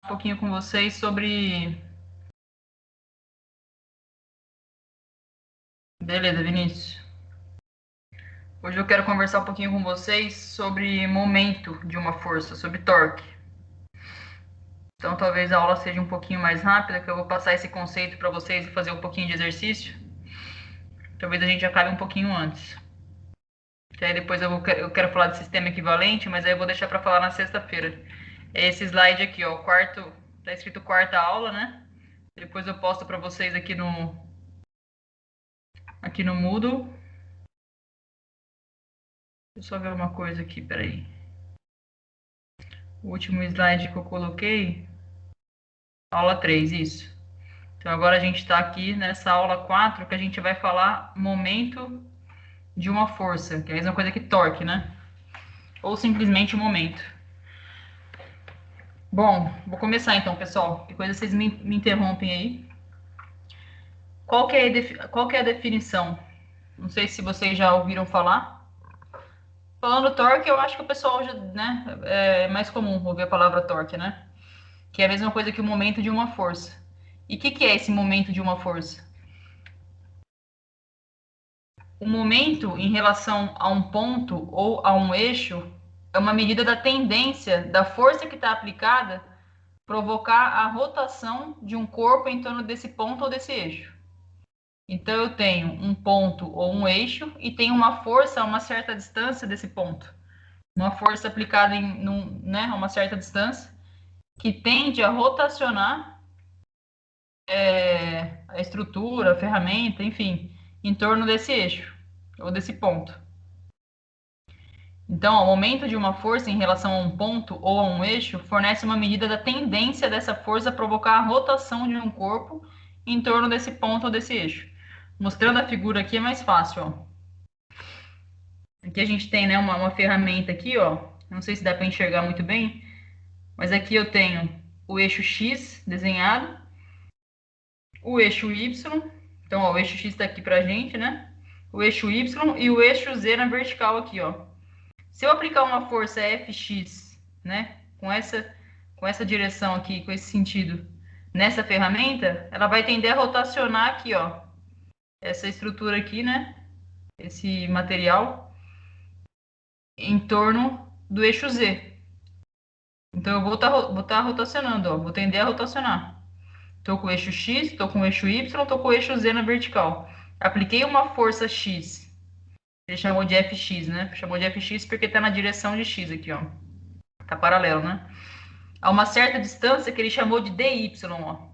Um pouquinho com vocês sobre... Beleza, Vinícius. Hoje eu quero conversar um pouquinho com vocês sobre momento de uma força, sobre torque. Então talvez a aula seja um pouquinho mais rápida, que eu vou passar esse conceito para vocês e fazer um pouquinho de exercício. Talvez a gente acabe um pouquinho antes. Que aí depois eu quero falar de sistema equivalente, mas aí eu vou deixar para falar na sexta-feira. É esse slide aqui, ó, o quarto, tá escrito quarta aula, né? Depois eu posto para vocês aqui no Moodle. Deixa eu só ver uma coisa aqui, peraí. O último slide que eu coloquei, aula 3, isso. Então agora a gente está aqui nessa aula 4 que a gente vai falar momento de uma força, que é a mesma coisa que torque, né? Ou simplesmente momento. Bom, vou começar então, pessoal. Que coisa vocês me interrompem aí. Qual que é a definição? Não sei se vocês já ouviram falar. Falando torque, eu acho que o pessoal já, né, é mais comum ouvir a palavra torque, né? Que é a mesma coisa que o momento de uma força. E o que é esse momento de uma força? O momento em relação a um ponto ou a um eixo é uma medida da tendência da força que está aplicada provocar a rotação de um corpo em torno desse ponto ou desse eixo. Então eu tenho um ponto ou um eixo e tenho uma força a uma certa distância desse ponto. Uma força aplicada né, a uma certa distância que tende a rotacionar a estrutura, a ferramenta, enfim, em torno desse eixo ou desse ponto. Então, o momento de uma força em relação a um ponto ou a um eixo fornece uma medida da tendência dessa força a provocar a rotação de um corpo em torno desse ponto ou desse eixo. Mostrando a figura aqui é mais fácil, ó. Aqui a gente tem, né, uma ferramenta aqui, ó. Não sei se dá para enxergar muito bem, mas aqui eu tenho o eixo X desenhado, o eixo Y. Então, ó, o eixo X está aqui para a gente, né? O eixo Y e o eixo Z na vertical aqui, ó. Se eu aplicar uma força Fx, né, com essa direção aqui, com esse sentido, nessa ferramenta, ela vai tender a rotacionar aqui, ó, essa estrutura aqui, né, esse material, em torno do eixo Z. Então eu vou tá rotacionando, ó, vou tender a rotacionar. Estou com o eixo X, estou com o eixo Y, estou com o eixo Z na vertical. Apliquei uma força X, ele chamou de Fx, né? Chamou de Fx porque está na direção de X aqui, ó. Tá paralelo, né? A uma certa distância que ele chamou de dy, ó.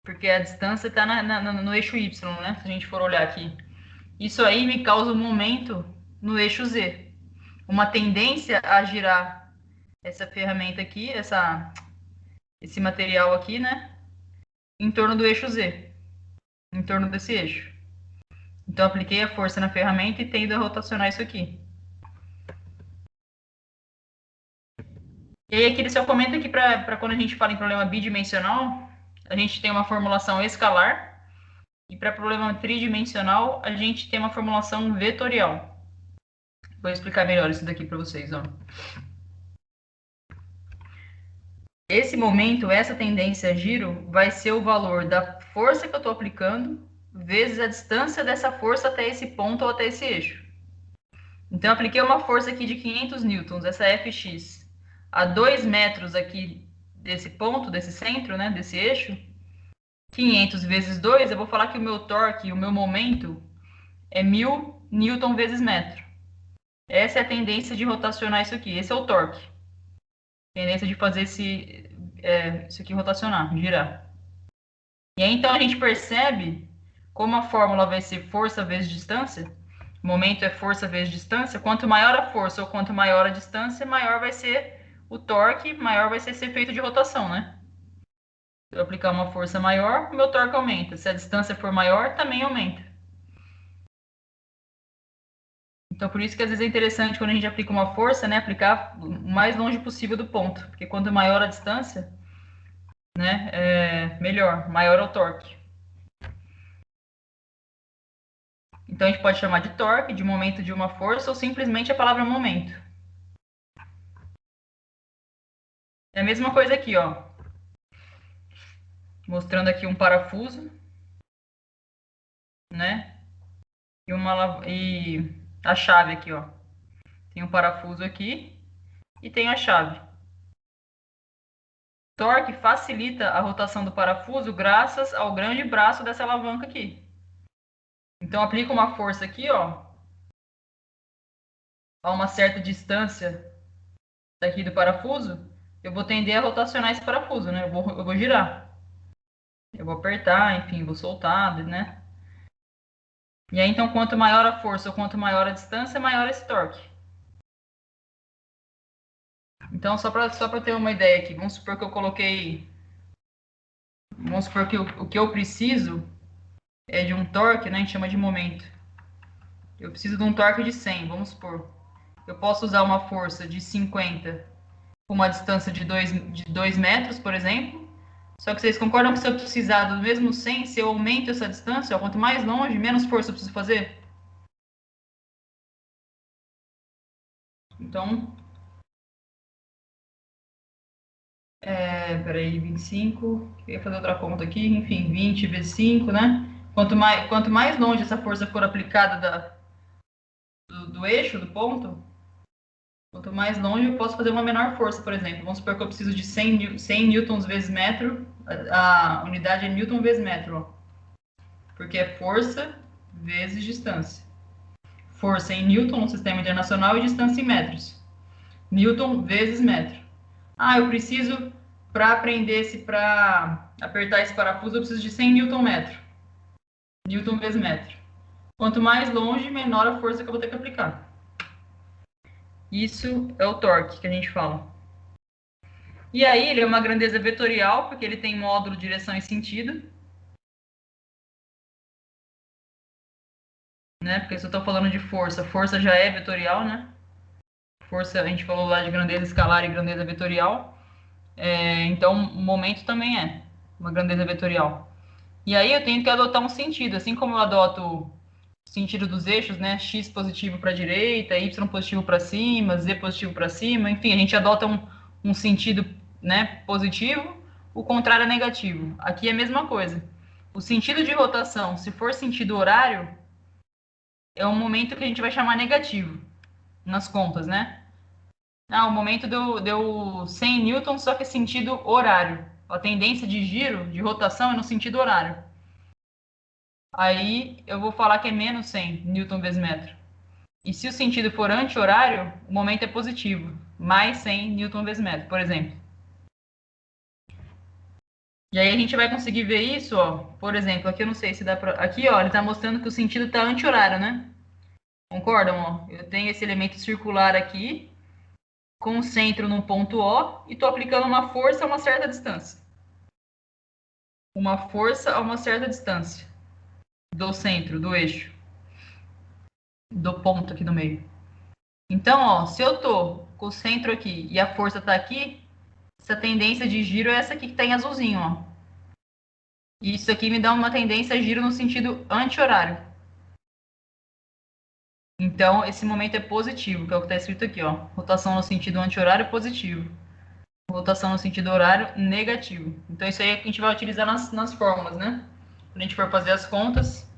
Porque a distância está no eixo y, né? Se a gente for olhar aqui. Isso aí me causa um momento no eixo z. Uma tendência a girar essa ferramenta aqui, esse material aqui, né? Em torno do eixo z. Em torno desse eixo. Então, apliquei a força na ferramenta e tendo a rotacionar isso aqui. E aí, aqui ele só comenta que para quando a gente fala em problema bidimensional, a gente tem uma formulação escalar. E para problema tridimensional, a gente tem uma formulação vetorial. Vou explicar melhor isso daqui para vocês. Ó. Esse momento, essa tendência a giro, vai ser o valor da força que eu estou aplicando vezes a distância dessa força até esse ponto ou até esse eixo. Então, eu apliquei uma força aqui de 500 newtons, essa Fx, a 2 metros aqui desse ponto, desse centro, né, desse eixo. 500 vezes 2, eu vou falar que o meu torque, o meu momento, é 1000 newton vezes metro. Essa é a tendência de rotacionar isso aqui. Esse é o torque. Tendência de fazer isso aqui rotacionar, girar. E aí, então, a gente percebe como a fórmula vai ser força vezes distância. Momento é força vezes distância. Quanto maior a força ou quanto maior a distância, maior vai ser o torque, maior vai ser esse efeito de rotação, né? Se eu aplicar uma força maior, o meu torque aumenta. Se a distância for maior, também aumenta. Então, por isso que às vezes é interessante quando a gente aplica uma força, né, aplicar o mais longe possível do ponto, porque quanto maior a distância, né, melhor, maior é o torque. Então, a gente pode chamar de torque, de momento de uma força, ou simplesmente a palavra momento. É a mesma coisa aqui, ó. Mostrando aqui um parafuso, né? E a chave aqui, ó. Tem um parafuso aqui e tem a chave. Torque facilita a rotação do parafuso graças ao grande braço dessa alavanca aqui. Então, aplica uma força aqui, ó, a uma certa distância daqui do parafuso, eu vou tender a rotacionar esse parafuso, né? Eu vou girar. Eu vou apertar, enfim, vou soltar, né? E aí, então, quanto maior a força ou quanto maior a distância, maior esse torque. Então, só para ter uma ideia aqui, vamos supor que eu coloquei... Vamos supor que o que eu preciso é de um torque, né? A gente chama de momento. Eu preciso de um torque de 100, vamos supor. Eu posso usar uma força de 50 com uma distância de 2 metros, por exemplo. Só que vocês concordam que se eu precisar do mesmo 100, se eu aumento essa distância, ó, quanto mais longe, menos força eu preciso fazer? Então, peraí, 25, eu ia fazer outra conta aqui, enfim, 20 vezes 5, né? Quanto mais longe essa força for aplicada do eixo, do ponto, quanto mais longe eu posso fazer uma menor força, por exemplo. Vamos supor que eu preciso de 100 newtons vezes metro, a unidade é newton vezes metro, ó, porque é força vezes distância. Força em newton no sistema internacional e distância em metros. Newton vezes metro. Ah, eu preciso, para apertar esse parafuso, eu preciso de 100 newton metro. Newton vezes metro. Quanto mais longe, menor a força que eu vou ter que aplicar. Isso é o torque que a gente fala. E aí, ele é uma grandeza vetorial, porque ele tem módulo, direção e sentido. Né? Porque se eu estou falando de força, força já é vetorial, né? Força, a gente falou lá de grandeza escalar e grandeza vetorial. Então, o momento também é uma grandeza vetorial. E aí eu tenho que adotar um sentido, assim como eu adoto o sentido dos eixos, né? X positivo para a direita, Y positivo para cima, Z positivo para cima, enfim, a gente adota um sentido, né, positivo, o contrário é negativo. Aqui é a mesma coisa. O sentido de rotação, se for sentido horário, é um momento que a gente vai chamar negativo nas contas, né? Ah, o momento deu 100 newtons, só que é sentido horário. A tendência de giro, de rotação, é no sentido horário. Aí eu vou falar que é menos 100 newton vezes metro. E se o sentido for anti-horário, o momento é positivo, mais 100 newton vezes metro, por exemplo. E aí a gente vai conseguir ver isso, ó. Por exemplo, aqui eu não sei se dá pra... Aqui, ó, ele tá mostrando que o sentido tá anti-horário, né? Concordam, ó? Eu tenho esse elemento circular aqui, com o centro no ponto O, e tô aplicando uma força a uma certa distância. Uma força a uma certa distância do centro, do eixo, do ponto aqui no meio. Então, ó, se eu tô com o centro aqui e a força tá aqui, essa tendência de giro é essa aqui que tá em azulzinho, ó. E isso aqui me dá uma tendência a giro no sentido anti-horário. Então, esse momento é positivo, que é o que está escrito aqui, ó. Rotação no sentido anti-horário positivo. Rotação no sentido horário negativo. Então, isso aí é que a gente vai utilizar nas fórmulas, né? Quando a gente for fazer as contas,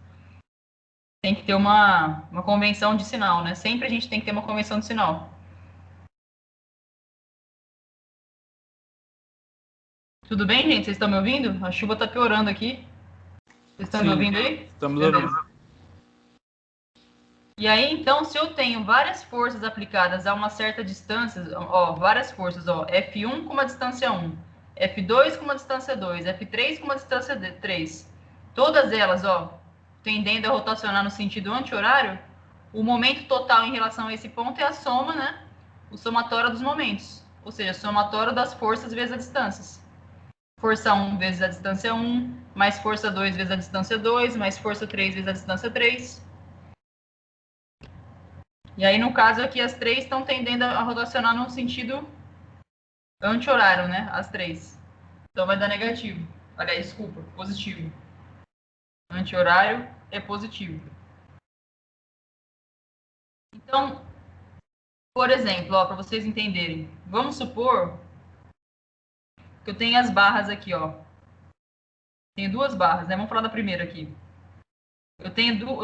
tem que ter uma convenção de sinal, né? Sempre a gente tem que ter uma convenção de sinal. Tudo bem, gente? Vocês estão me ouvindo? A chuva está piorando aqui. Vocês estão me Sim, ouvindo aí? estamos Beleza. ouvindo. E aí, então, se eu tenho várias forças aplicadas a uma certa distância, ó, várias forças, ó, F1 com uma distância 1, F2 com uma distância 2, F3 com uma distância 3, todas elas, ó, tendendo a rotacionar no sentido anti-horário, o momento total em relação a esse ponto é a soma, né? O somatório dos momentos, ou seja, somatório das forças vezes as distâncias. Força 1 vezes a distância 1, mais força 2 vezes a distância 2, mais força 3 vezes a distância 3. E aí, no caso aqui, as três estão tendendo a rotacionar no sentido anti-horário, né? As três. Então vai dar negativo. Aliás, desculpa, positivo. Anti-horário é positivo. Então, por exemplo, para vocês entenderem, vamos supor que eu tenho as barras aqui, ó. Tenho duas barras, né? Vamos falar da primeira aqui. Eu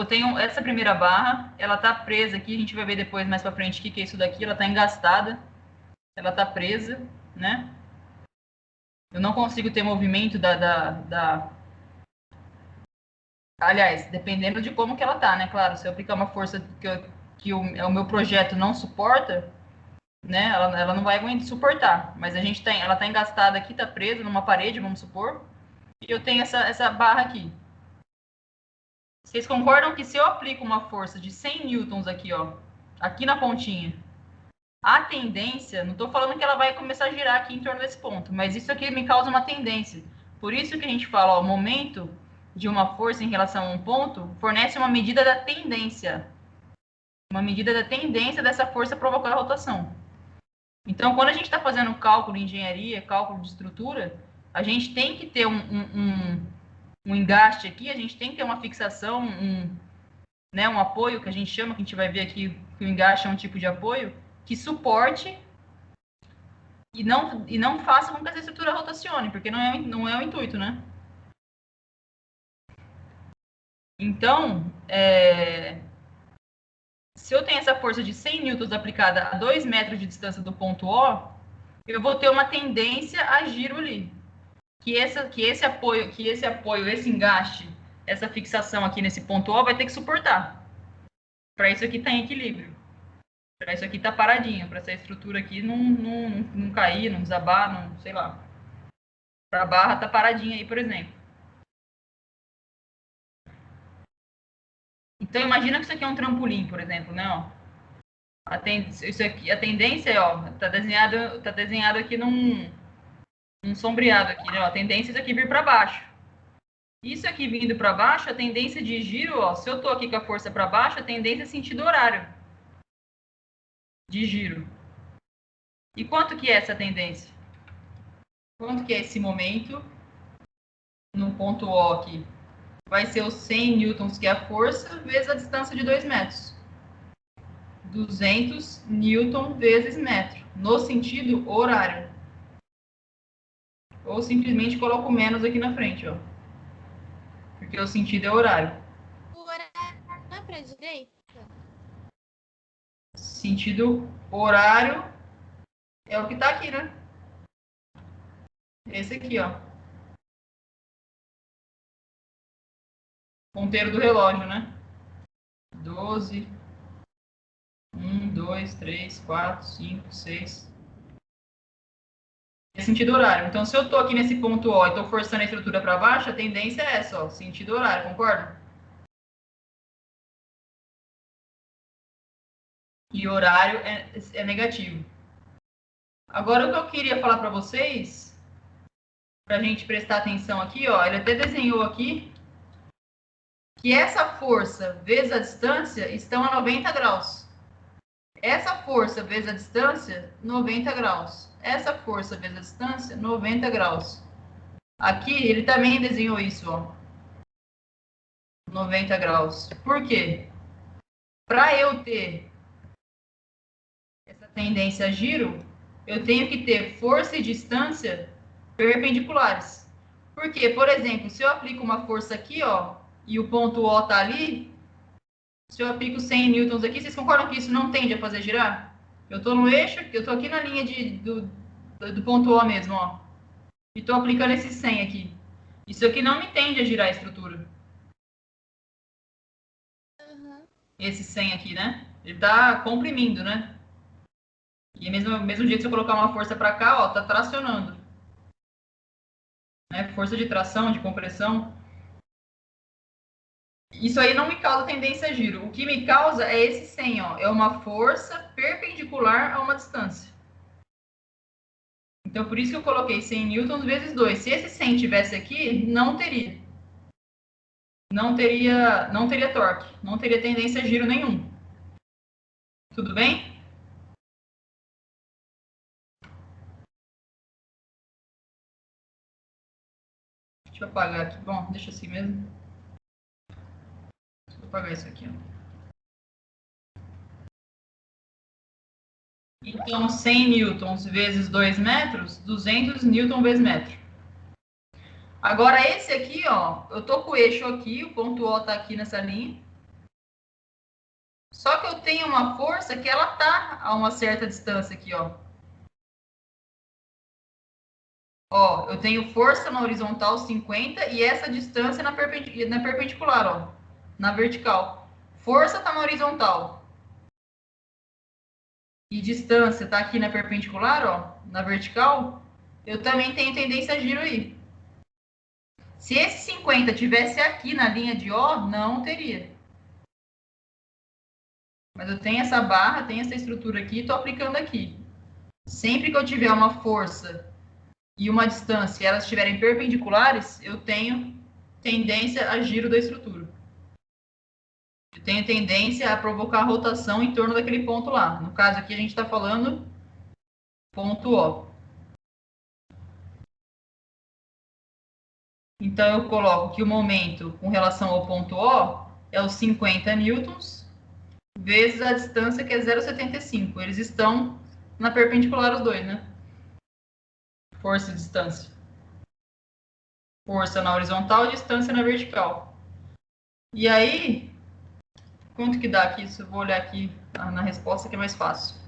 tenho essa primeira barra, ela tá presa aqui, a gente vai ver depois mais pra frente o que é isso daqui, ela tá engastada, ela tá presa, né? Eu não consigo ter movimento Aliás, dependendo de como que ela tá, né? Claro, se eu aplicar uma força o meu projeto não suporta, né? Ela não vai suportar. Mas ela tá engastada aqui, tá presa numa parede, vamos supor. E eu tenho essa barra aqui. Vocês concordam que se eu aplico uma força de 100 newtons aqui, ó, aqui na pontinha, a tendência, não estou falando que ela vai começar a girar aqui em torno desse ponto, mas isso aqui me causa uma tendência. Por isso que a gente fala, ó, momento de uma força em relação a um ponto fornece uma medida da tendência. Uma medida da tendência dessa força provocar a rotação. Então, quando a gente está fazendo cálculo de engenharia, cálculo de estrutura, a gente tem que ter um engaste aqui, a gente tem que ter uma fixação, né, um apoio, que a gente chama, que a gente vai ver aqui que o engaste é um tipo de apoio, que suporte e não faça com que essa estrutura rotacione, porque não é o intuito, né? Então, se eu tenho essa força de 100 newtons aplicada a 2 metros de distância do ponto O, eu vou ter uma tendência a giro ali. Que esse apoio, esse engaste, essa fixação aqui nesse ponto O vai ter que suportar. Para isso aqui estar em equilíbrio. Para isso aqui estar paradinho, para essa estrutura aqui não cair, não desabar, não, sei lá. Para a barra estar paradinha aí, por exemplo. Então imagina que isso aqui é um trampolim, por exemplo, né? Ó. Isso aqui, a tendência, ó, tá desenhado aqui num sombreado aqui, né? Ó, a tendência é isso aqui vir para baixo. Isso aqui vindo para baixo, a tendência de giro, ó, se eu estou aqui com a força para baixo, a tendência é sentido horário de giro. E quanto que é essa tendência? Quanto que é esse momento no ponto O aqui? Vai ser os 100 newtons, que é a força, vezes a distância de 2 metros. 200 newton vezes metro, no sentido horário. Ou simplesmente coloco menos aqui na frente, ó. Porque o sentido é horário. O horário não é para a direita? Sentido horário é o que tá aqui, né? Esse aqui, ó. Ponteiro do relógio, né? 12, 1, 2, 3, 4, 5, 6. É sentido horário. Então, se eu estou aqui nesse ponto O e estou forçando a estrutura para baixo, a tendência é essa, ó, sentido horário, concorda? E horário é negativo. Agora, o que eu queria falar para vocês, para a gente prestar atenção aqui, ó, ele até desenhou aqui que essa força vezes a distância estão a 90 graus. Essa força vezes a distância, 90 graus. Essa força vezes a distância, 90 graus. Aqui ele também desenhou isso, ó. 90 graus. Por quê? Para eu ter essa tendência a giro, eu tenho que ter força e distância perpendiculares. Porque, por exemplo, se eu aplico uma força aqui, ó, e o ponto O tá ali, se eu aplico 100 newtons aqui, vocês concordam que isso não tende a fazer girar? Eu estou no eixo, eu estou aqui na linha do ponto O mesmo, ó. E estou aplicando esse 100 aqui. Isso aqui não me tende a girar a estrutura. Uhum. Esse 100 aqui, né? Ele está comprimindo, né? E mesmo jeito, se eu colocar uma força para cá, ó, tá tracionando. Né? Força de tração, de compressão. Isso aí não me causa tendência a giro. O que me causa é esse 100, ó. É uma força perpendicular a uma distância. Então, por isso que eu coloquei 100 newtons vezes 2. Se esse 100 tivesse aqui, não teria. Não teria torque. Não teria tendência a giro nenhum. Tudo bem? Deixa eu apagar aqui. Bom, deixa assim mesmo. Deixa eu apagar isso aqui, ó. Então, 100 newtons vezes 2 metros, 200 newton vezes metro. Agora, esse aqui, ó, eu tô com o eixo aqui, o ponto O tá aqui nessa linha. Só que eu tenho uma força que ela tá a uma certa distância aqui, ó. Ó, eu tenho força na horizontal 50 e essa distância na perpendicular, ó, na vertical. Força tá na horizontal. E distância tá aqui na perpendicular, ó, na vertical. Eu também tenho tendência a giro aí. Se esse 50 tivesse aqui na linha de O, não teria. Mas eu tenho essa barra, tenho essa estrutura aqui e estou aplicando aqui. Sempre que eu tiver uma força e uma distância e elas estiverem perpendiculares, eu tenho tendência a giro da estrutura. Eu tenho tendência a provocar rotação em torno daquele ponto lá. No caso aqui, a gente está falando ponto O. Então, eu coloco que o momento com relação ao ponto O é os 50 newtons vezes a distância, que é 0,75. Eles estão na perpendicular os dois, né? Força e distância. Força na horizontal e distância na vertical. E aí, quanto que dá aqui? Eu vou olhar aqui na resposta que é mais fácil.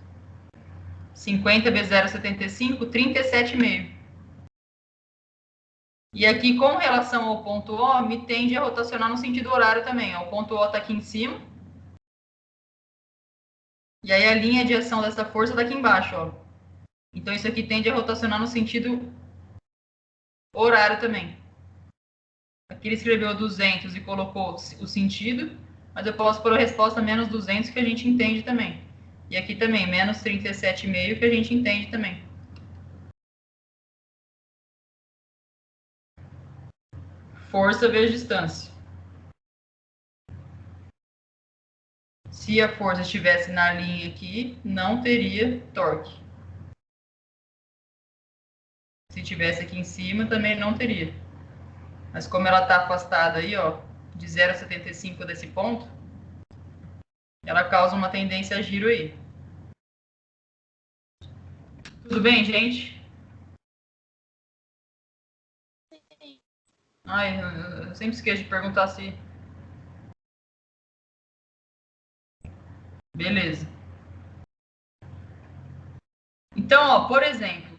50 vezes 0,75, 37,5. E aqui, com relação ao ponto O, me tende a rotacionar no sentido horário também. Ó. O ponto O está aqui em cima. E aí a linha de ação dessa força está aqui embaixo. Ó. Então isso aqui tende a rotacionar no sentido horário também. Aqui ele escreveu 200 e colocou o sentido, mas eu posso pôr a resposta menos 200, que a gente entende também. E aqui também, menos 37,5, que a gente entende também. Força vezes distância. Se a força estivesse na linha aqui, não teria torque. Se estivesse aqui em cima, também não teria. Mas como ela está afastada aí, ó, de 0,75 desse ponto, ela causa uma tendência a giro aí. Tudo bem, gente? Sim. Ai, eu sempre esqueço de perguntar se... Beleza. Então, ó, por exemplo...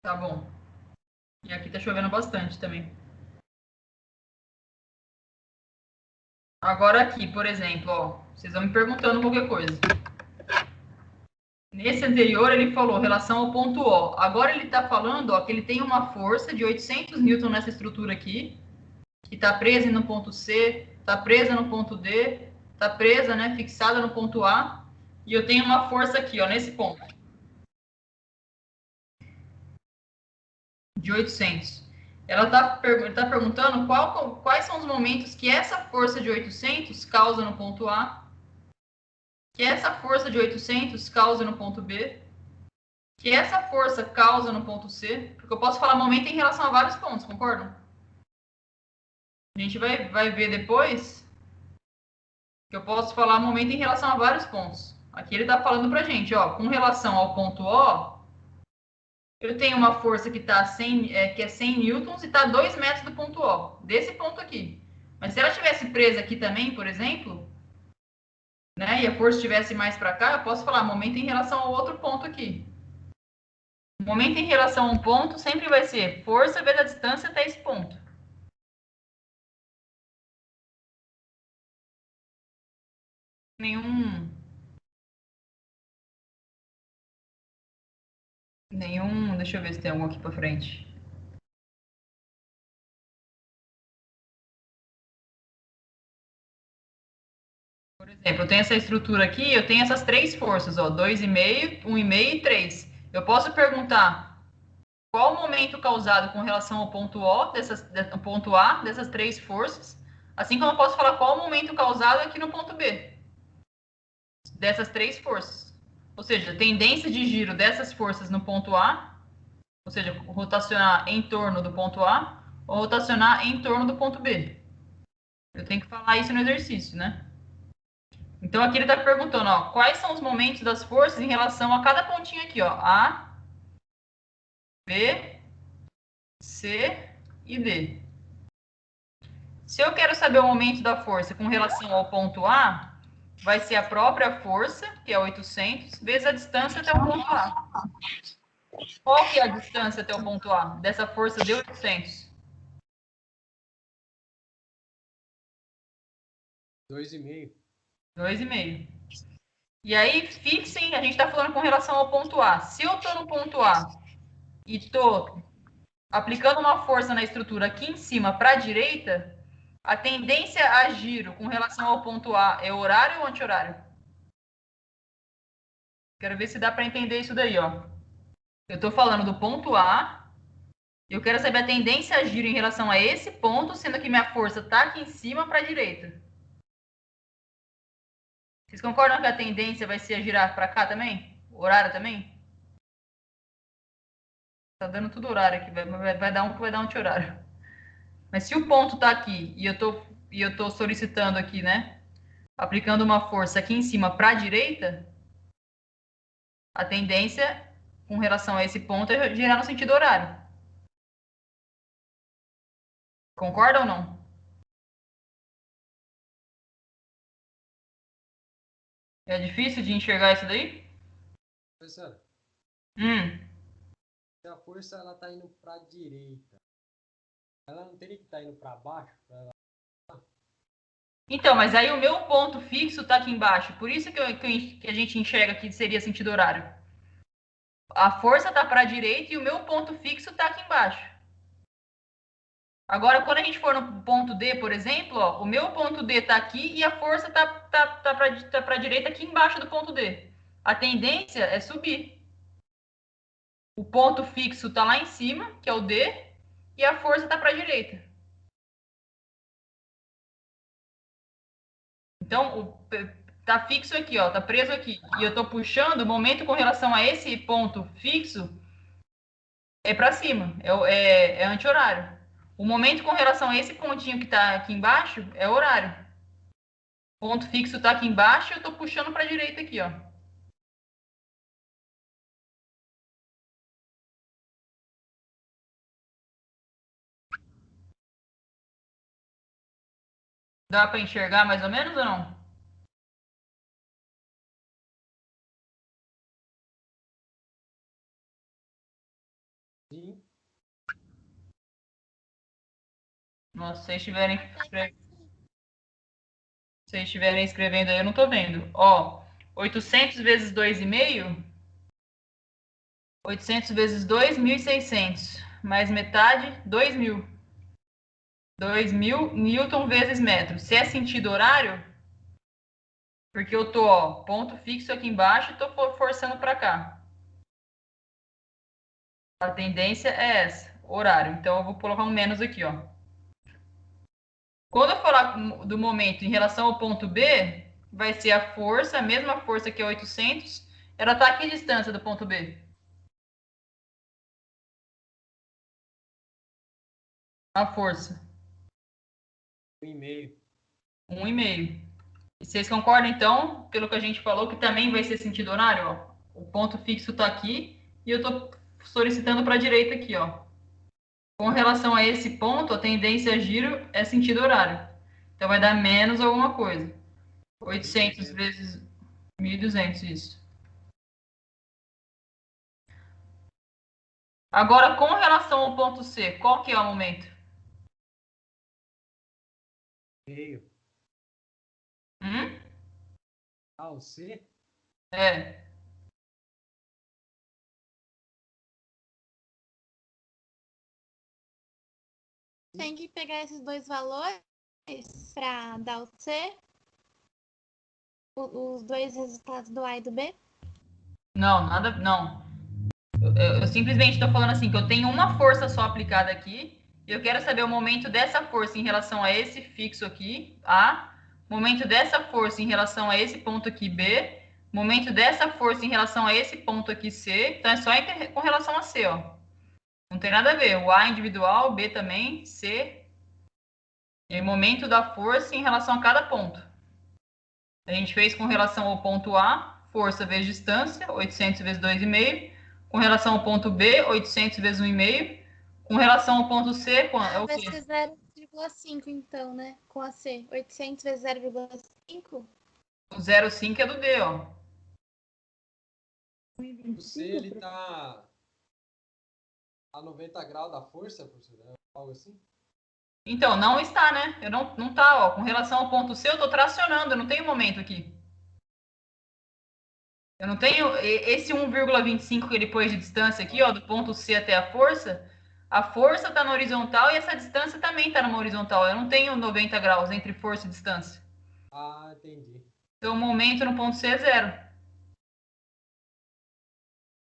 Tá bom. E aqui tá chovendo bastante também. Agora aqui, por exemplo, ó, vocês vão me perguntando qualquer coisa. Nesse anterior, ele falou relação ao ponto O. Agora ele está falando, ó, que ele tem uma força de 800 newton nessa estrutura aqui, que está presa no ponto C, está presa no ponto D, está presa, né, fixada no ponto A, e eu tenho uma força aqui, ó, nesse ponto, de 800. Ela está perguntando quais são os momentos que essa força de 800 causa no ponto A, que essa força de 800 causa no ponto B, que essa força causa no ponto C, porque eu posso falar momento em relação a vários pontos, concordam? A gente vai ver depois que eu posso falar momento em relação a vários pontos. Aqui ele está falando para a gente, ó, com relação ao ponto O, eu tenho uma força que, que é 100 newtons e está a 2 metros do ponto O, desse ponto aqui. Mas se ela estivesse presa aqui também, por exemplo, né, e a força estivesse mais para cá, eu posso falar momento em relação ao outro ponto aqui. O momento em relação a um ponto sempre vai ser força vezes a distância até esse ponto. Nenhum. Deixa eu ver se tem algum aqui para frente. Por exemplo, eu tenho essa estrutura aqui, eu tenho essas três forças, ó, 2,5, 1,5 e 3. Eu posso perguntar qual o momento causado com relação ao ponto O, ponto A, dessas três forças, assim como eu posso falar qual o momento causado aqui no ponto B, dessas três forças. Ou seja, tendência de giro dessas forças no ponto A, ou seja, rotacionar em torno do ponto A, ou rotacionar em torno do ponto B. Eu tenho que falar isso no exercício, né? Então, aqui ele está perguntando, ó, quais são os momentos das forças em relação a cada pontinho aqui, ó. A, B, C e D. Se eu quero saber o momento da força com relação ao ponto A, vai ser a própria força, que é 800, vezes a distância até o ponto A. Qual que é a distância até o ponto A dessa força de 800? 2,5. 2,5. E aí, fixem, a gente está falando com relação ao ponto A. Se eu estou no ponto A e estou aplicando uma força na estrutura aqui em cima para a direita, a tendência a giro com relação ao ponto A é horário ou anti-horário? Quero ver se dá para entender isso daí, ó. Eu estou falando do ponto A, eu quero saber a tendência a giro em relação a esse ponto, sendo que minha força está aqui em cima para a direita. Vocês concordam que a tendência vai ser a girar para cá também? Horário também? Tá dando tudo horário aqui, vai dar um que vai dar um anti-horário. Mas se o ponto está aqui e eu tô solicitando aqui, né? Aplicando uma força aqui em cima para a direita, a tendência com relação a esse ponto é girar no sentido horário. Concorda ou não? É difícil de enxergar isso daí? Professor, Hum. se a força ela tá indo para a direita, ela não teria que estar indo para baixo? Então, mas aí o meu ponto fixo está aqui embaixo. Por isso que a gente enxerga que seria sentido horário. A força está para a direita e o meu ponto fixo está aqui embaixo. Agora, quando a gente for no ponto D, por exemplo, ó, o meu ponto D está aqui e a força tá para a direita aqui embaixo do ponto D. A tendência é subir. O ponto fixo está lá em cima, que é o D, e a força está para a direita. Então, tá fixo aqui, ó, tá preso aqui. E eu tô puxando, o momento com relação a esse ponto fixo é para cima, é anti-horário. O momento com relação a esse pontinho que tá aqui embaixo é horário. O ponto fixo tá aqui embaixo e eu tô puxando para a direita aqui, ó. Dá para enxergar mais ou menos ou não? Sim. Nossa, se vocês estiverem escrevendo aí, eu não tô vendo. Ó, 800 vezes 2,5, 800 vezes 2, 1.600. Mais metade, 2.000. 2.000 newton vezes metro. Se é sentido horário, porque eu tô, ó, ponto fixo aqui embaixo e tô forçando para cá. A tendência é essa, horário. Então eu vou colocar um menos aqui, ó. Quando eu falar do momento em relação ao ponto B, vai ser a força, a mesma força que é 800, ela tá aqui a distância do ponto B. A força, 1,5. 1,5. E vocês concordam, então, pelo que a gente falou, que também vai ser sentido horário, ó? O ponto fixo tá aqui e eu tô solicitando para a direita aqui, ó. Com relação a esse ponto, a tendência a giro é sentido horário. Então vai dar menos alguma coisa. 800 vezes 1.200, isso. Agora, com relação ao ponto C, qual que é o momento? Meio. Hum? Ah, o C? É. Tem que pegar esses dois valores para dar o C, os dois resultados do A e do B. Não, nada, não. Eu simplesmente estou falando assim, que eu tenho uma força só aplicada aqui, e eu quero saber o momento dessa força em relação a esse fixo aqui, A, momento dessa força em relação a esse ponto aqui, B, momento dessa força em relação a esse ponto aqui, C, então é só com relação a C, ó. Não tem nada a ver, o A individual, B também, C, e momento da força em relação a cada ponto. A gente fez com relação ao ponto A, força vezes distância, 800 vezes 2,5. Com relação ao ponto B, 800 vezes 1,5. Com relação ao ponto C, é o Vai quê? ser 0,5 então, né? Com a C. 800 vezes 0,5? O 0,5 é do D, ó. O C, ele tá a 90 graus da força, professor? Algo assim? Então, não está, né? Eu não tá, ó. Com relação ao ponto C, eu tô tracionando, eu não tenho momento aqui. Eu não tenho esse 1,25 que ele pôs de distância aqui, ó, do ponto C até a força. A força está na horizontal e essa distância também está numa horizontal. Eu não tenho 90 graus entre força e distância. Ah, entendi. Então, o momento no ponto C é zero.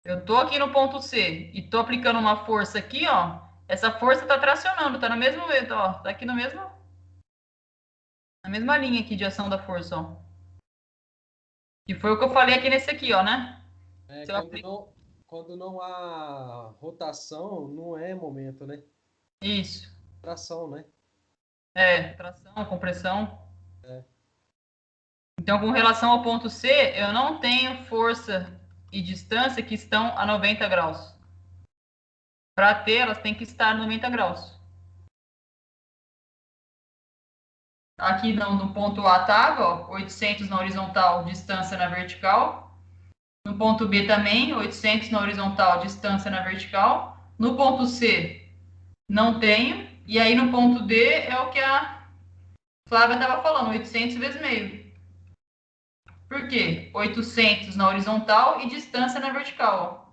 Eu tô aqui no ponto C e tô aplicando uma força aqui, ó. Essa força tá tracionando, tá no mesmo, ó, tá aqui no mesmo, na mesma linha aqui de ação da força, ó. E foi o que eu falei aqui nesse aqui, ó, né? É, Se eu aplico... quando não há rotação, não é momento, né? Isso. Tração, né? Tração, compressão. É. Então, com relação ao ponto C, eu não tenho força e distância que estão a 90 graus. Para ter, elas têm que estar a 90 graus. Aqui no ponto A estava, 800 na horizontal, distância na vertical. No ponto B também, 800 na horizontal, distância na vertical. No ponto C, não tenho. E aí no ponto D é o que a Flávia estava falando, 800 vezes meio. Por quê? 800 na horizontal e distância na vertical.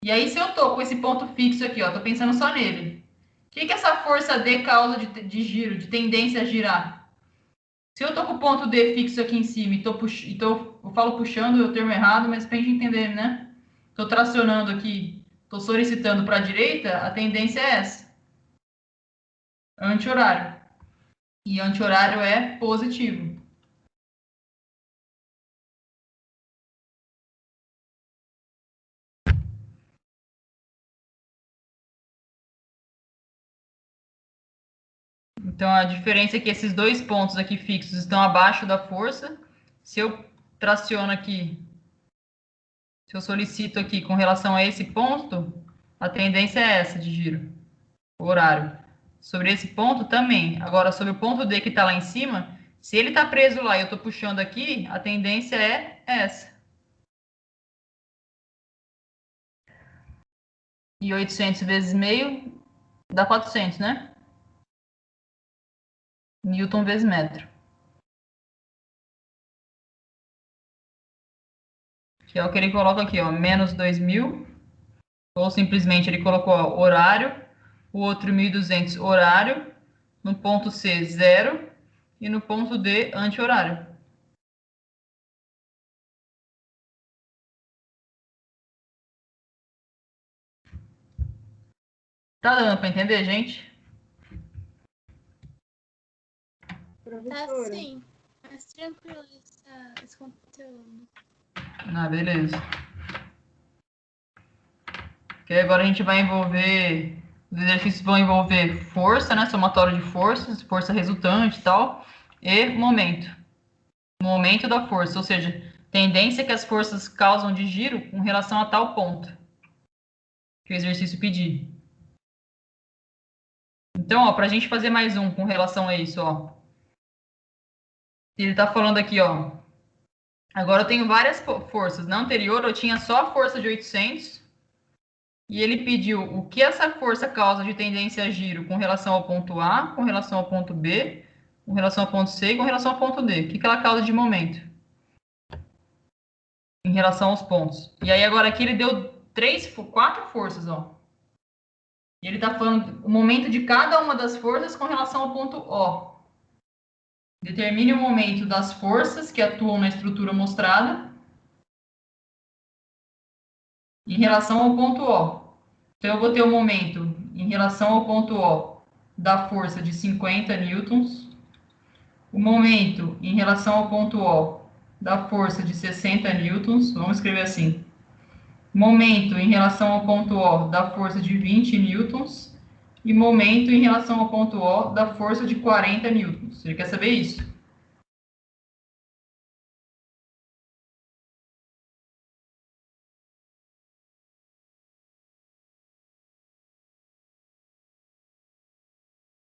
E aí se eu tô com esse ponto fixo aqui, ó, tô pensando só nele. O que essa força D causa de giro, de tendência a girar? Se eu tô com o ponto D fixo aqui em cima eu falo puxando, eu termo errado, mas pra gente entender, né? Tô tracionando aqui, tô solicitando para a direita, a tendência é essa. Anti-horário. E anti-horário é positivo. Então a diferença é que esses dois pontos aqui fixos estão abaixo da força. Se eu traciono aqui, se eu solicito aqui com relação a esse ponto, a tendência é essa de giro, o horário. Sobre esse ponto também. Agora, sobre o ponto D que está lá em cima, se ele está preso lá e eu estou puxando aqui, a tendência é essa. E 800 vezes meio dá 400, né? Newton vezes metro. Que é o que ele coloca aqui, ó, menos 2.000. Ou simplesmente ele colocou ó, horário, o outro 1.200 horário, no ponto C, zero, e no ponto D, anti-horário. Tá dando para entender, gente? Tá sim. Mas tranquilo esse conteúdo. Ah, beleza. Que agora a gente vai envolver... Os exercícios vão envolver força, né? Somatório de forças, força resultante e tal, e momento. Momento da força, ou seja, tendência que as forças causam de giro com relação a tal ponto que o exercício pedir. Então, ó, para a gente fazer mais um com relação a isso, ó. Ele está falando aqui, ó. Agora eu tenho várias forças. Na anterior eu tinha só a força de 800. E ele pediu o que essa força causa de tendência a giro com relação ao ponto A, com relação ao ponto B, com relação ao ponto C e com relação ao ponto D. O que ela causa de momento? Em relação aos pontos. E aí agora aqui ele deu quatro forças, ó. E ele está falando o momento de cada uma das forças com relação ao ponto O. Determine o momento das forças que atuam na estrutura mostrada em relação ao ponto O. Então, eu vou ter o momento em relação ao ponto O da força de 50 newtons, o momento em relação ao ponto O da força de 60 newtons, vamos escrever assim, momento em relação ao ponto O da força de 20 newtons e momento em relação ao ponto O da força de 40 newtons. Você quer saber isso?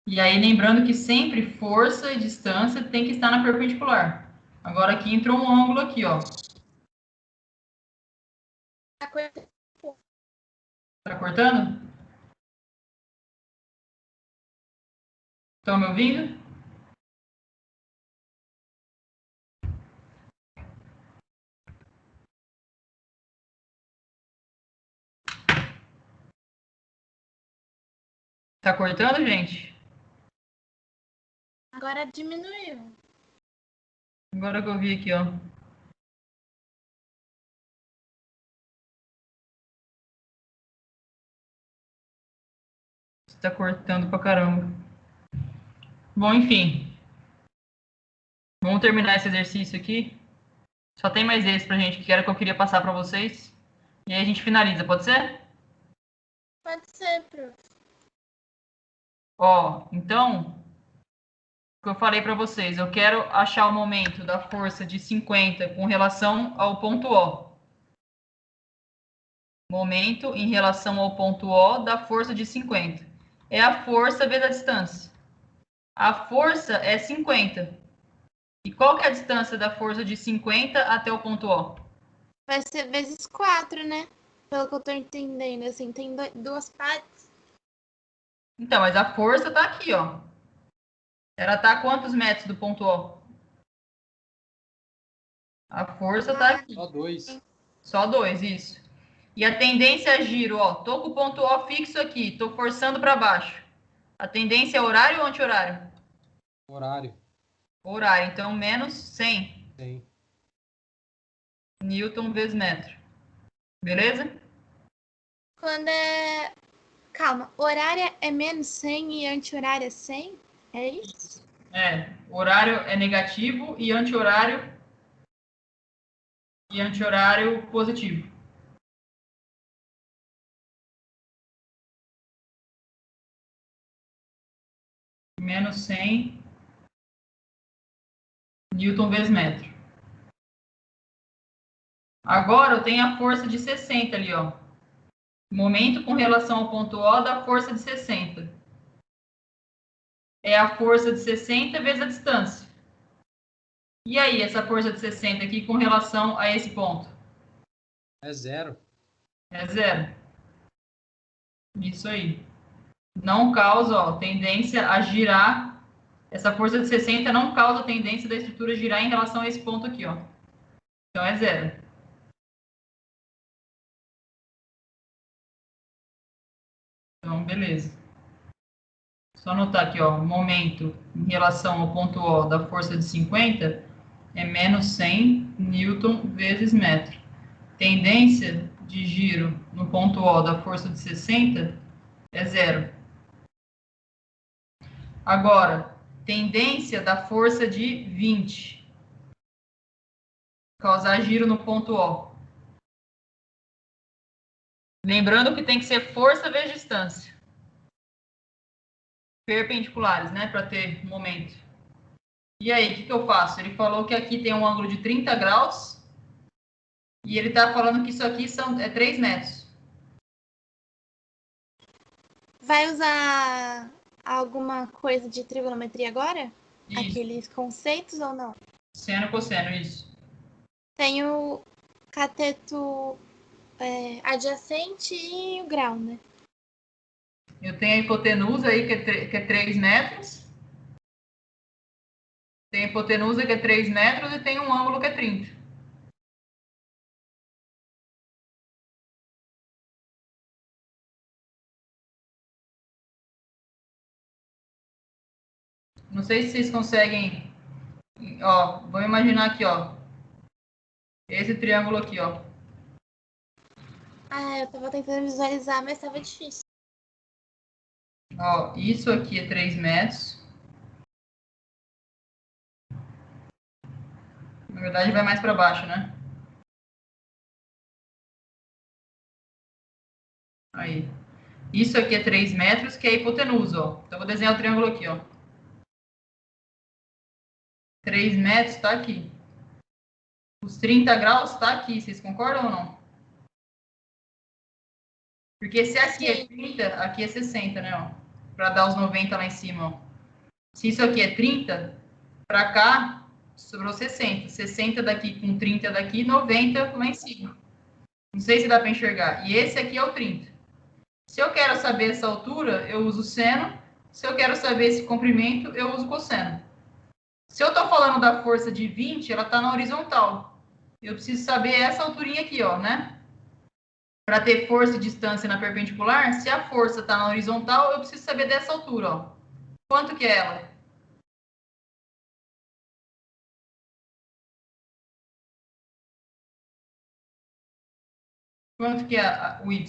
E aí, lembrando que sempre força e distância tem que estar na perpendicular. Agora aqui entrou um ângulo aqui, ó. Tá cortando? Estão me ouvindo? Tá cortando, gente? Agora diminuiu. Agora que eu vi aqui, ó. Tá cortando pra caramba. Bom, enfim. Vamos terminar esse exercício aqui. Só tem mais esse pra gente, que era o que eu queria passar pra vocês. E aí a gente finaliza, pode ser? Pode ser, prof. Ó, então, o que eu falei pra vocês, eu quero achar o momento da força de 50 com relação ao ponto O. Momento em relação ao ponto O da força de 50. É a força vezes a distância. A força é 50. E qual que é a distância da força de 50 até o ponto O? Vai ser vezes 4, né? Pelo que eu tô entendendo, assim, tem duas partes. Então, mas a força tá aqui, ó. Ela tá a quantos metros do ponto O? A força tá aqui. Só 2. Só 2, isso. E a tendência a giro, ó. Tô com o ponto O fixo aqui, tô forçando para baixo. A tendência é horário ou anti-horário? Horário. Horário, então menos 100 Tem. Newton vezes metro. Beleza? Quando é... Calma, horário é menos 100 e anti-horário é 100? É isso? É, horário é negativo e anti-horário positivo. Menos 100 Newton vezes metro. Agora eu tenho a força de 60 ali, ó. Momento com relação ao ponto O da força de 60. É a força de 60 vezes a distância. E aí, essa força de 60 aqui com relação a esse ponto? É 0. É zero. Isso aí. Não causa, ó, tendência a girar. Essa força de 60 não causa tendência da estrutura girar em relação a esse ponto aqui, ó. Então é zero. Então, beleza. Só anotar aqui, ó, momento em relação ao ponto O da força de 50 é menos 100 Newton vezes metro. Tendência de giro no ponto O da força de 60 é zero. Agora, tendência da força de 20 causar giro no ponto O. Lembrando que tem que ser força vezes distância. Perpendiculares, né? Para ter momento. E aí, o que eu faço? Ele falou que aqui tem um ângulo de 30 graus. E ele está falando que isso aqui é 3 metros. Vai usar alguma coisa de trigonometria agora? Isso. Aqueles conceitos ou não? Seno, cosseno, isso. Tem o cateto adjacente e o grau, né? Eu tenho a hipotenusa aí, que é 3 metros. Tem a hipotenusa, que é 3 metros, e tem um ângulo que é 30. Não sei se vocês conseguem... Ó, vamos imaginar aqui, ó. Esse triângulo aqui, ó. Ah, eu tava tentando visualizar, mas tava difícil. Ó, isso aqui é 3 metros. Na verdade, vai mais para baixo, né? Aí. Isso aqui é 3 metros, que é a hipotenusa, ó. Então, eu vou desenhar o triângulo aqui, ó. 3 metros tá aqui. Os 30 graus tá aqui. Vocês concordam ou não? Porque se aqui é 30, aqui é 60, né, ó. para dar os 90 lá em cima. Ó. Se isso aqui é 30, para cá sobrou 60. 60 daqui com 30 daqui, 90 lá em cima. Não sei se dá para enxergar. E esse aqui é o 30. Se eu quero saber essa altura, eu uso seno. Se eu quero saber esse comprimento, eu uso cosseno. Se eu estou falando da força de 20, ela está na horizontal. Eu preciso saber essa alturinha aqui, ó, né? Para ter força e distância na perpendicular, se a força está na horizontal, eu preciso saber dessa altura, ó. Quanto que é ela? Quanto que é o y?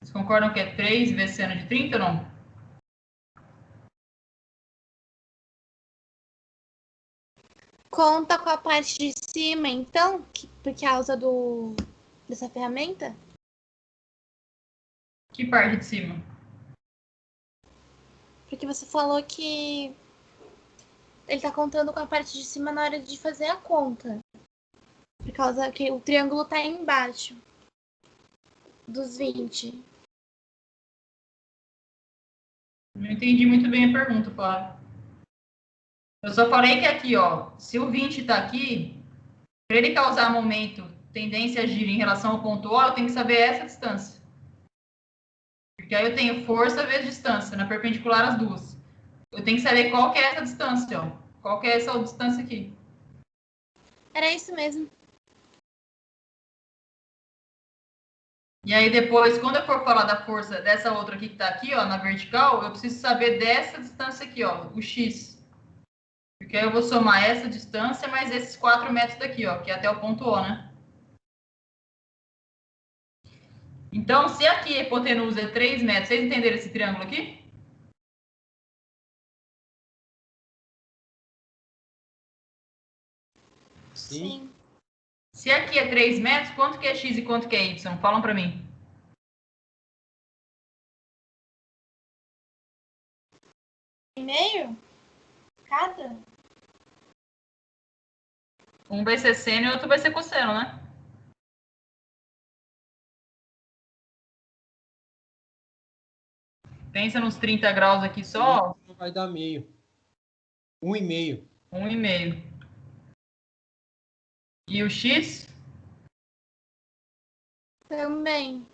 Vocês concordam que é 3 vezes seno de 30 ou não? Conta com a parte de cima, então, por causa dessa ferramenta? Que parte de cima? Porque você falou que ele tá contando com a parte de cima na hora de fazer a conta. Por causa que o triângulo tá embaixo dos 20. Não entendi muito bem a pergunta, Flávio. Eu só falei que aqui, ó, se o 20 está aqui, para ele causar momento, tendência a agir em relação ao ponto O, eu tenho que saber essa distância. Porque aí eu tenho força vezes distância, na perpendicular as duas. Eu tenho que saber qual que é essa distância, ó. Qual que é essa distância aqui. Era isso mesmo. E aí depois, quando eu for falar da força dessa outra aqui que está aqui, ó, na vertical, eu preciso saber dessa distância aqui, ó, o x. Porque aí eu vou somar essa distância mais esses 4 metros daqui, ó, que é até o ponto O, né? Então, se aqui a hipotenusa é 3 metros, vocês entenderam esse triângulo aqui? Sim. Se aqui é 3 metros, quanto que é x e quanto que é y? Falam para mim. E meio? Cada? Um vai ser seno e outro vai ser cosseno, né? Pensa nos 30 graus aqui só. Vai dar meio. 1,5. 1,5. E o x? Também.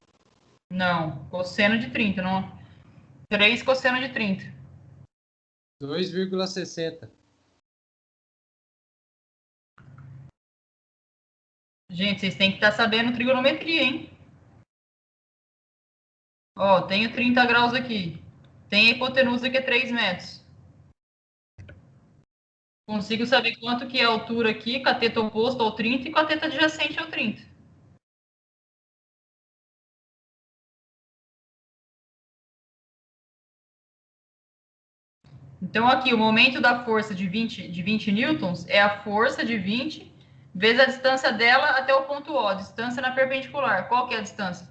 Não, cosseno de 30, não. 3 cosseno de 30. 2,60. Gente, vocês têm que estar sabendo trigonometria, hein? Ó, tenho 30 graus aqui. Tem a hipotenusa que é 3 metros. Consigo saber quanto que é a altura aqui, cateto oposto ao 30 e cateto adjacente ao 30. Então, aqui, o momento da força de 20 newtons é a força de 20 vezes a distância dela até o ponto O, distância na perpendicular. Qual que é a distância?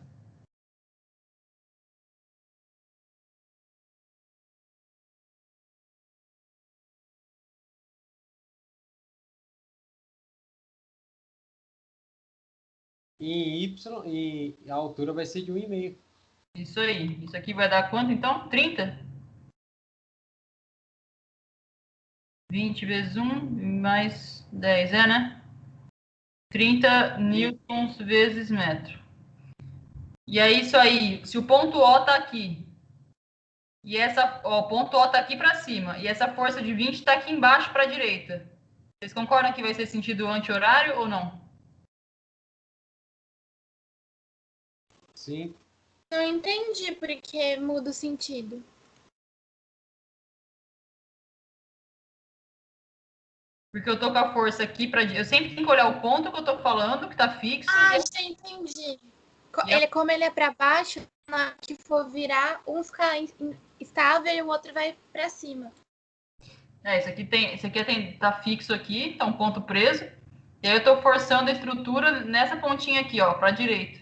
Em Y, e a altura vai ser de 1,5. Isso aí. Isso aqui vai dar quanto, então? 30? 20 vezes 1 mais 10, né? 30 newtons vezes metro. E é isso aí. Se o ponto O está aqui, e o ponto O está aqui para cima, e essa força de 20 está aqui embaixo para a direita. Vocês concordam que vai ser sentido anti-horário ou não? Sim. Não entendi porque muda o sentido. Porque eu tô com a força aqui para. Eu sempre tenho que olhar o ponto que eu tô falando, que tá fixo. Ah, já entendi. Como ele é para baixo, na que for virar, um fica estável e o outro vai para cima. Isso aqui tá fixo aqui, tá um ponto preso. E aí eu tô forçando a estrutura nessa pontinha aqui, ó, para direita.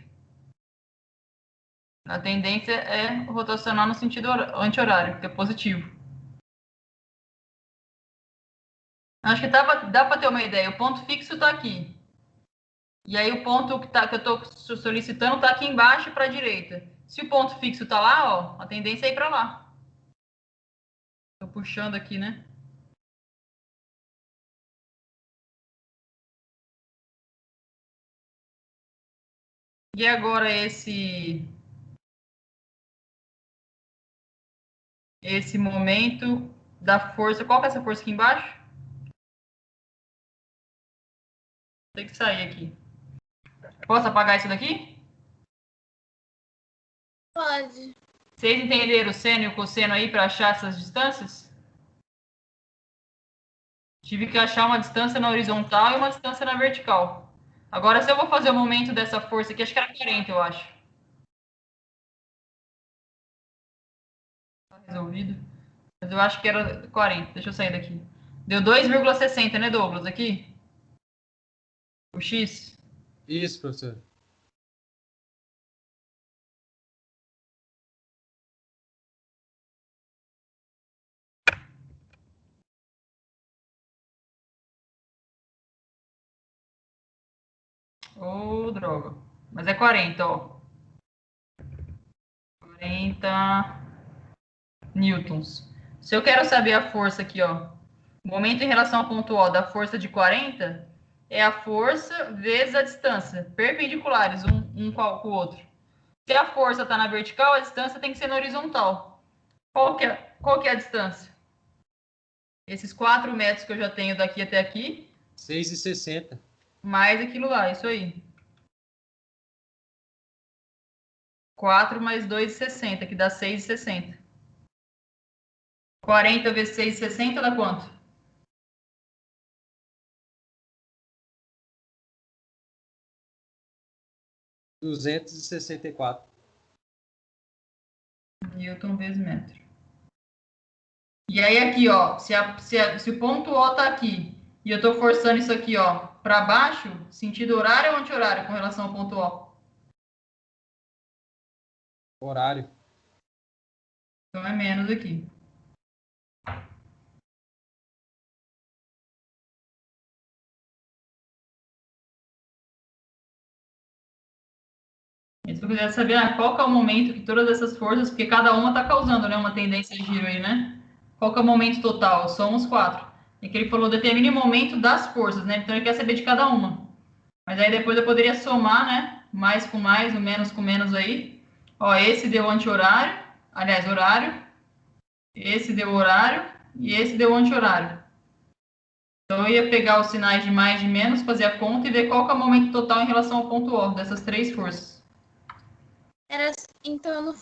A tendência é rotacionar no sentido anti-horário, que é positivo. Acho que dá para ter uma ideia. O ponto fixo está aqui. E aí o ponto que eu estou solicitando está aqui embaixo para a direita. Se o ponto fixo está lá, ó, a tendência é ir para lá. Estou puxando aqui, né? E agora esse momento da força. Qual que é essa força aqui embaixo? Tem que sair aqui. Posso apagar isso daqui? Pode. Vocês entenderam o seno e o cosseno aí para achar essas distâncias? Tive que achar uma distância na horizontal e uma distância na vertical. Agora, se eu vou fazer o momento dessa força aqui, acho que era 40, eu acho. Tá resolvido. Mas eu acho que era 40. Deixa eu sair daqui. Deu 2,60, né, Douglas, aqui? O X. Isso, professor. Ô, droga. Mas é 40, ó. 40 newtons. Se eu quero saber a força aqui, ó. O momento em relação ao ponto O da força de 40 é a força vezes a distância. Perpendiculares, um com o outro. Se a força está na vertical, a distância tem que ser na horizontal. Qual que é a distância? Esses 4 metros que eu já tenho daqui até aqui. 6,60. Mais aquilo lá, isso aí. 4 mais 2,60, que dá 6,60. 40 vezes 6,60 dá quanto? 264. Newton vezes metro. E aí aqui, ó, se o ponto O tá aqui e eu tô forçando isso aqui, ó, para baixo, sentido horário ou anti-horário com relação ao ponto O? Horário. Então é menos aqui. E se eu quiser saber qual que é o momento que todas essas forças, porque cada uma está causando, né, uma tendência de giro aí, né? Qual que é o momento total? Somos 4. E que ele falou, determine o momento das forças, né? Então ele quer saber de cada uma. Mas aí depois eu poderia somar, né? Mais com mais, o menos com menos aí. Ó, esse deu anti-horário, aliás, horário. Esse deu horário e esse deu anti-horário. Então eu ia pegar os sinais de mais e de menos, fazer a conta e ver qual que é o momento total em relação ao ponto O dessas três forças. Então,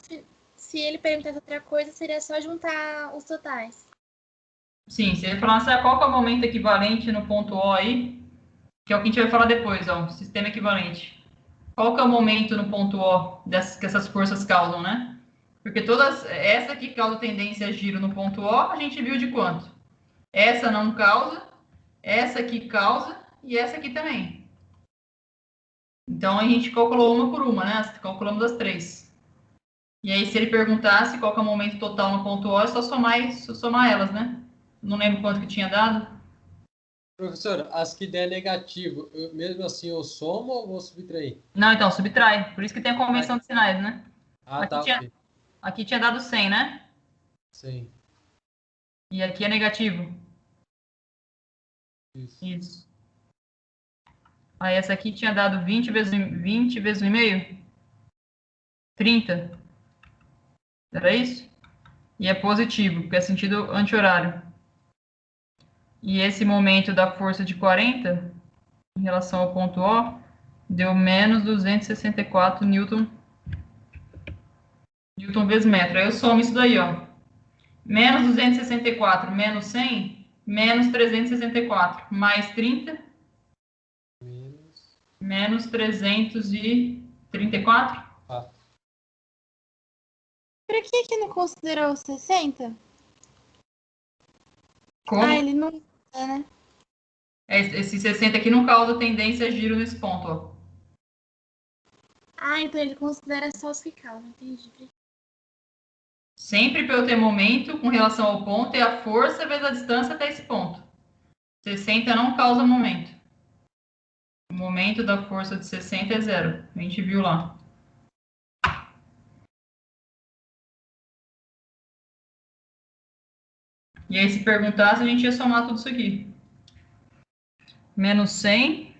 se ele perguntasse outra coisa, seria só juntar os totais. Sim, se ele falasse qual que é o momento equivalente no ponto O aí, que é o que a gente vai falar depois, ó, sistema equivalente. Qual que é o momento no ponto O que essas forças causam, né? Porque essa que causa tendência a giro no ponto O, a gente viu de quanto? Essa não causa, essa aqui causa e essa aqui também. Então a gente calculou uma por uma, né? Calculamos as três. E aí, se ele perguntasse qual que é o momento total no ponto O, é só somar elas, né? Não lembro quanto que tinha dado. Professor, as que der negativo, mesmo assim eu somo ou vou subtrair? Não, então, subtrai. Por isso que tem a convenção de sinais, né? Ah, Aqui tá, tinha, ok. aqui tinha dado 100, né? Sim. E aqui é negativo. Isso. Isso. Aí essa aqui tinha dado 20 vezes 1,5? 30. Era isso? E é positivo, porque é sentido anti-horário. E esse momento da força de 40, em relação ao ponto O, deu menos 264 newton vezes metro. Aí eu somo isso daí, ó. Menos 264 menos 100, menos 364, mais 30, Menos menos 334. 4. Por que não considerou 60? Como? Ah, ele não. Né? Esse 60 aqui não causa tendência a giro nesse ponto, ó. Ah, então ele considera só os que causam, entendi. Sempre para eu ter momento com relação ao ponto é a força vezes a distância até esse ponto. 60 não causa momento. O momento da força de 60 é 0. A gente viu lá. E aí, se perguntasse, a gente ia somar tudo isso aqui. Menos 100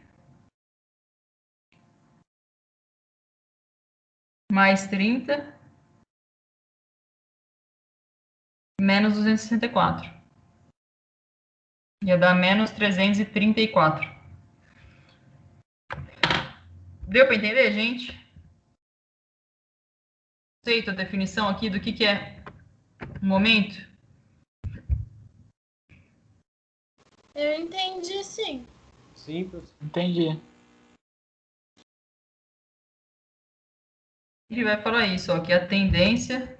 mais 30 menos 264. Ia dar menos 334. Deu para entender, gente? Aceita a definição aqui do que é momento? Eu entendi, sim. Simples. Entendi. Ele vai falar isso, ó, que a tendência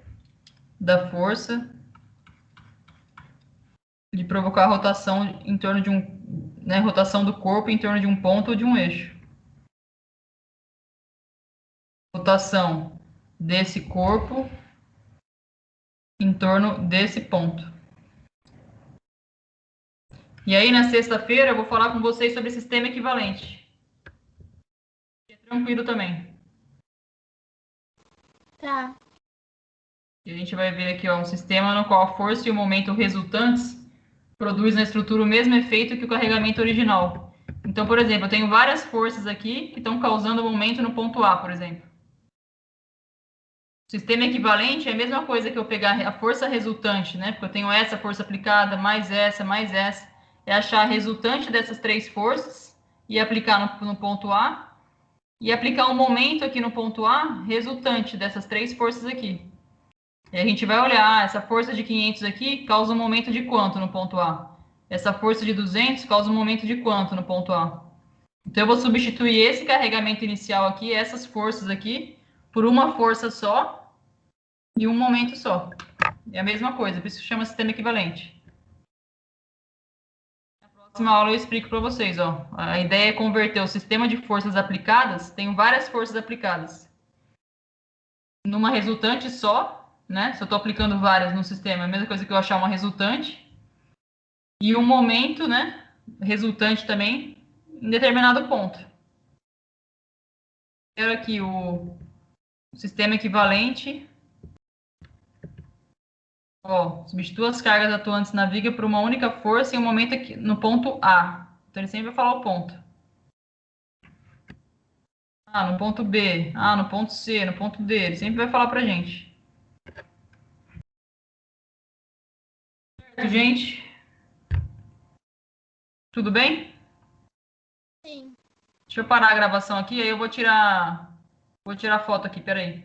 da força de provocar rotação em torno de rotação do corpo em torno de um ponto ou de um eixo. Rotação desse corpo em torno desse ponto. E aí, na sexta-feira, eu vou falar com vocês sobre sistema equivalente. É tranquilo também. Tá. E a gente vai ver aqui, ó, um sistema no qual a força e o momento resultantes produzem na estrutura o mesmo efeito que o carregamento original. Então, por exemplo, eu tenho várias forças aqui que estão causando momento no ponto A, por exemplo. O sistema equivalente é a mesma coisa que eu pegar a força resultante, né? Porque eu tenho essa força aplicada, mais essa, mais essa. É achar a resultante dessas três forças e aplicar no ponto A. E aplicar um momento aqui no ponto A, resultante dessas três forças aqui. E a gente vai olhar, essa força de 500 aqui causa um momento de quanto no ponto A? Essa força de 200 causa um momento de quanto no ponto A? Então, eu vou substituir esse carregamento inicial aqui, essas forças aqui, por uma força só e um momento só. É a mesma coisa, por isso que chama sistema equivalente. Na próxima aula eu explico para vocês, ó. A ideia é converter o sistema de forças aplicadas, tenho várias forças aplicadas, numa resultante só, né? Se eu estou aplicando várias no sistema, é a mesma coisa que eu achar uma resultante, e um momento, né? Resultante também, em determinado ponto. Quero aqui o sistema equivalente. Ó, substitua as cargas atuantes na viga por uma única força em um momento aqui, no ponto A. Então, ele sempre vai falar o ponto. Ah, no ponto B. Ah, no ponto C, no ponto D. Ele sempre vai falar pra gente. Certo, gente? Tudo bem? Sim. Deixa eu parar a gravação aqui, aí eu vou tirar foto aqui, peraí.